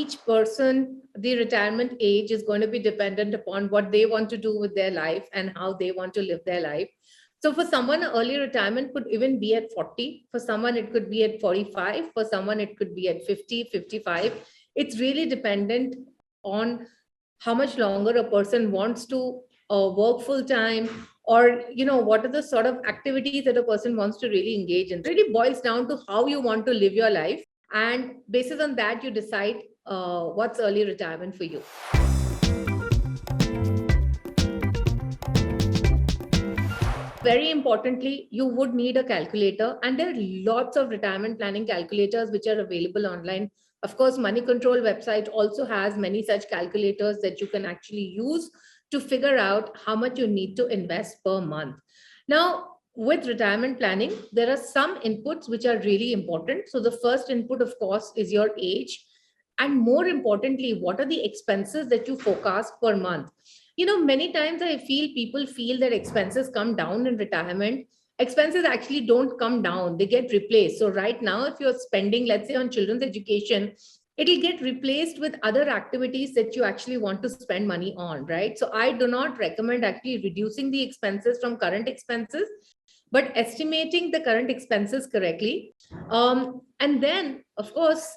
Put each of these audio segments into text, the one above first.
each person, the retirement age is going to be dependent upon what they want to do with their life and how they want to live their life. So for someone, early retirement could even be at 40. For someone, it could be at 45. For someone, it could be at 50, 55. It's really dependent on how much longer a person wants to work full time, or what are the sort of activities that a person wants to really engage in. It really boils down to how you want to live your life, and basis on that you decide what's early retirement for you. Very importantly, you would need a calculator, and there are lots of retirement planning calculators which are available online. Of course, Moneycontrol website also has many such calculators that you can actually use to figure out how much you need to invest per month. Now, with retirement planning, there are some inputs which are really important. So the first input, of course, is your age. And more importantly, what are the expenses that you forecast per month? Many times I feel people feel that expenses come down in retirement. Expenses actually don't come down, they get replaced. So right now, if you're spending, let's say, on children's education, it'll get replaced with other activities that you actually want to spend money on, right? So I do not recommend actually reducing the expenses from current expenses, but estimating the current expenses correctly. And then, of course,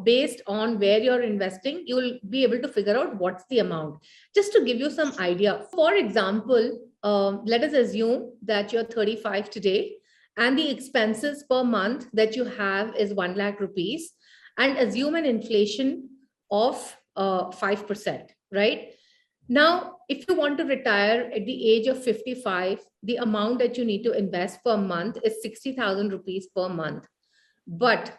based on where you're investing, you'll be able to figure out what's the amount. Just to give you some idea, for example, let us assume that you're 35 today and the expenses per month that you have is 1 lakh rupees, and assume an inflation of 5%, right? Now, if you want to retire at the age of 55, the amount that you need to invest per month is 60,000 rupees per month. But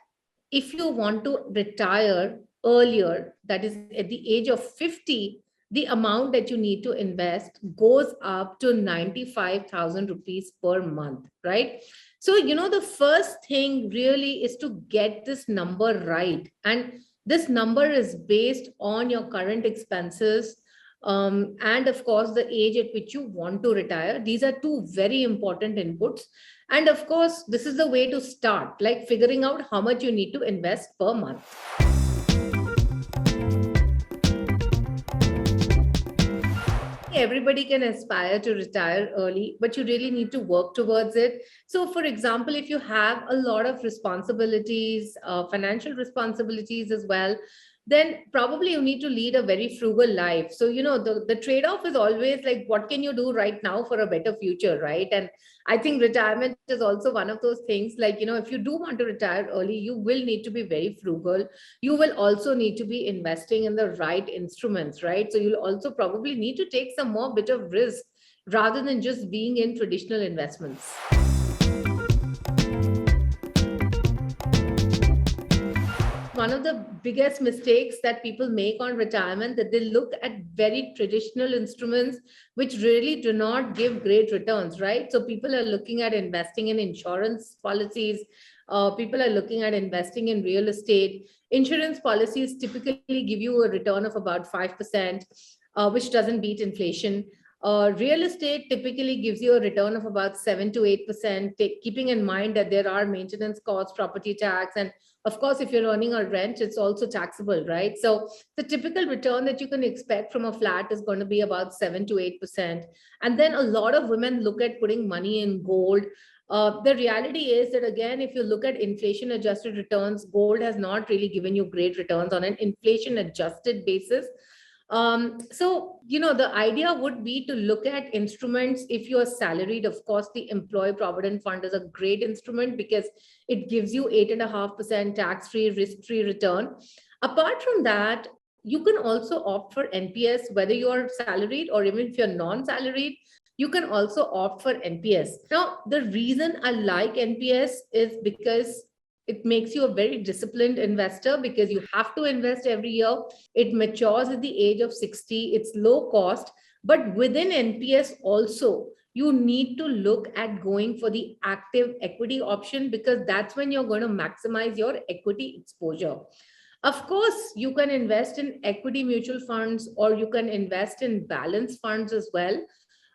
if you want to retire earlier, that is at the age of 50, the amount that you need to invest goes up to 95,000 rupees per month, right? So, the first thing really is to get this number right. And this number is based on your current expenses, and of course, the age at which you want to retire. These are two very important inputs. And of course, this is the way to start, like figuring out how much you need to invest per month. Everybody can aspire to retire early, but you really need to work towards it. So, for example, if you have a lot of responsibilities, financial responsibilities as well, then probably you need to lead a very frugal life. So, the trade-off is always like, what can you do right now for a better future, right? And I think retirement is also one of those things, like, if you do want to retire early, you will need to be very frugal. You will also need to be investing in the right instruments, right? So you'll also probably need to take some more bit of risk rather than just being in traditional investments. One of the biggest mistakes that people make on retirement, that they look at very traditional instruments which really do not give great returns, right? So people are looking at investing in insurance policies. People are looking at investing in real estate. Insurance policies typically give you a return of about 5%, which doesn't beat inflation. Real estate typically gives you a return of about 7 to 8%, keeping in mind that there are maintenance costs, property tax, and of course, if you're earning a rent, it's also taxable, right? So the typical return that you can expect from a flat is going to be about 7 to 8%. And then a lot of women look at putting money in gold. The reality is that, again, if you look at inflation adjusted returns, gold has not really given you great returns on an inflation adjusted basis. So, the idea would be to look at instruments. If you are salaried, of course, the employee provident fund is a great instrument because it gives you 8.5% tax-free, risk-free return. Apart from that, you can also opt for NPS, whether you are salaried or even if you're non-salaried, you can also opt for NPS. Now, the reason I like NPS is because it makes you a very disciplined investor, because you have to invest every year. It matures at the age of 60. It's low cost, but within NPS also, you need to look at going for the active equity option, because that's when you're going to maximize your equity exposure. Of course, you can invest in equity mutual funds, or you can invest in balanced funds as well.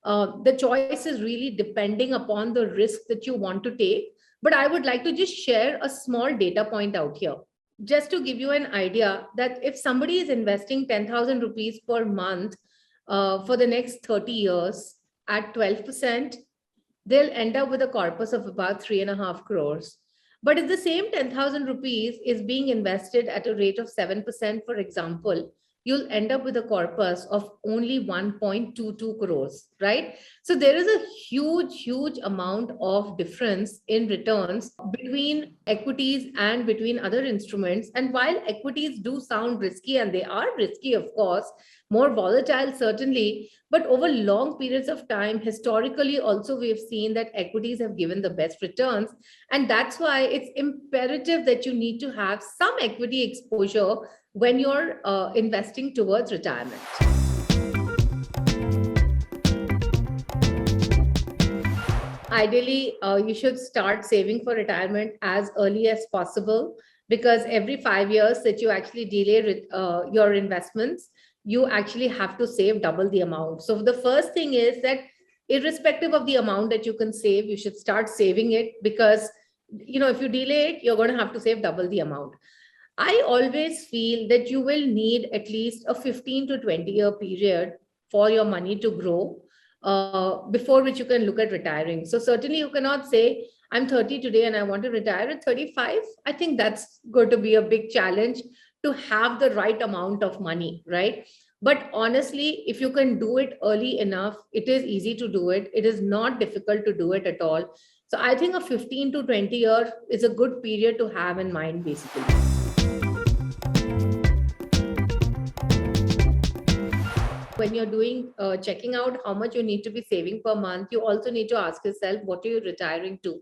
The choice is really depending upon the risk that you want to take. But I would like to just share a small data point out here. just to give you an idea that if somebody is investing 10,000 rupees per month for the next 30 years at 12%, they'll end up with a corpus of about 3.5 crores. But if the same 10,000 rupees is being invested at a rate of 7%, for example, you'll end up with a corpus of only 1.22 crores, right? So there is a huge amount of difference in returns between equities and between other instruments. And while equities do sound risky, and they are risky, of course, more volatile, certainly, but over long periods of time, historically, also, we've seen that equities have given the best returns. And that's why it's imperative that you need to have some equity exposure when you're investing towards retirement. Ideally, you should start saving for retirement as early as possible, because every 5 years that you actually delay your investments, you actually have to save double the amount. So the first thing is that irrespective of the amount that you can save, you should start saving it, because if you delay it, you're going to have to save double the amount. I always feel that you will need at least a 15 to 20-year period for your money to grow, before which you can look at retiring. So certainly you cannot say, I'm 30 today and I want to retire at 35. I think that's going to be a big challenge to have the right amount of money, right? But honestly, if you can do it early enough, it is easy to do it. It is not difficult to do it at all. So I think a 15 to 20 year is a good period to have in mind, basically. When you're doing checking out how much you need to be saving per month, you also need to ask yourself, what are you retiring to?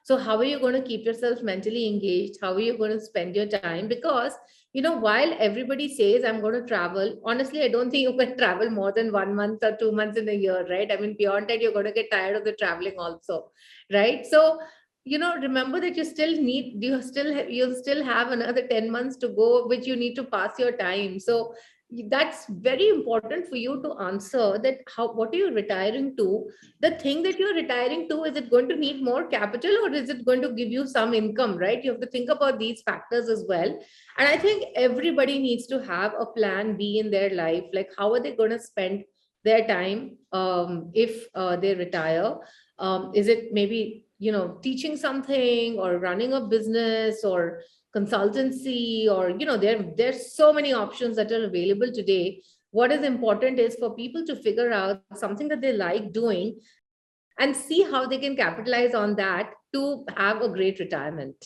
So how are you going to keep yourself mentally engaged? How are you going to spend your time? Because, while everybody says I'm going to travel, honestly, I don't think you can travel more than 1 month or 2 months in a year, right? I mean, beyond that, you're going to get tired of the traveling also, right? So, remember that you still have another 10 months to go, which you need to pass your time. So that's very important for you to answer, that what are you retiring to? The thing that you're retiring to, is it going to need more capital, or is it going to give you some income, right? You have to think about these factors as well. And I think everybody needs to have a plan B in their life, like how are they going to spend their time if they retire. Is it maybe teaching something, or running a business, or consultancy, or there's so many options that are available today. What is important is for people to figure out something that they like doing and see how they can capitalize on that to have a great retirement.